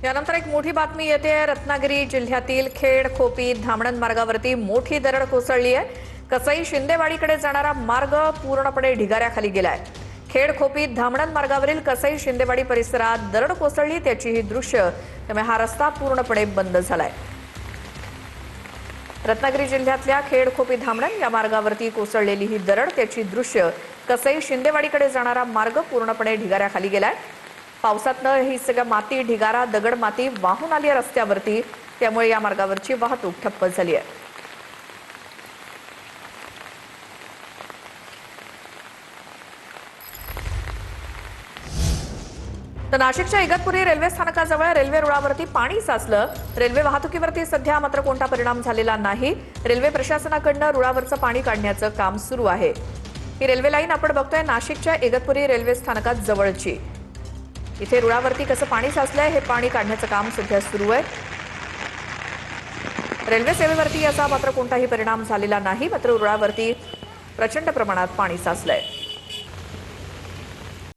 यानंतर एक मोठी बातमी येते। रत्नागिरी जिल्ह्यातील खेड खोपी धामणन मार्गावरती मोठी दरड कोसळली आहे। कसई शिंदेवाडीकडे जाणारा मार्ग पूर्णपणे ढिगाऱ्याखाली गेलाय। खेड खोपी धामणन मार्गावरील कसई शिंदेवाडी परिसरात दरड कोसळली, त्याची ही दृश्य, त्यामुळे हा रस्ता पूर्णपणे बंद झालाय। रत्नागिरी जिल्ह्यातल्या खेड खोपी धामणन या मार्गावरती कोसळलेली ही दरड, त्याची दृश्य, कसई शिंदेवाडीकडे जाणारा मार्ग पूर्णपणे ढिगाऱ्याखाली गेलाय। पावसातनं ही सगळं माती, ढिगारा, दगड, माती वाहून आली आहे रस्त्यावरती, त्यामुळे या मार्गावरची वाहतूक ठप्प झाली आहे। तर नाशिकच्या इगतपुरी रेल्वे स्थानकाजवळ रेल्वे रुळावरती पाणी साचलं। रेल्वे वाहतुकीवरती सध्या मात्र कोणता परिणाम झालेला नाही। रेल्वे प्रशासनाकडून रुळावरचं पाणी काढण्याचं काम सुरू आहे। ही रेल्वे लाईन आपण बघतोय नाशिकच्या इगतपुरी रेल्वे स्थानकात जवळची। इथे रुळावरती कसं पाणी साचलंय हे पाणी काढण्याचं काम सध्या सुरू आहे। रेल्वे सेवेवरती याचा मात्र कोणताही परिणाम झालेला नाही, मात्र रुळावरती प्रचंड प्रमाणात पाणी साचलंय।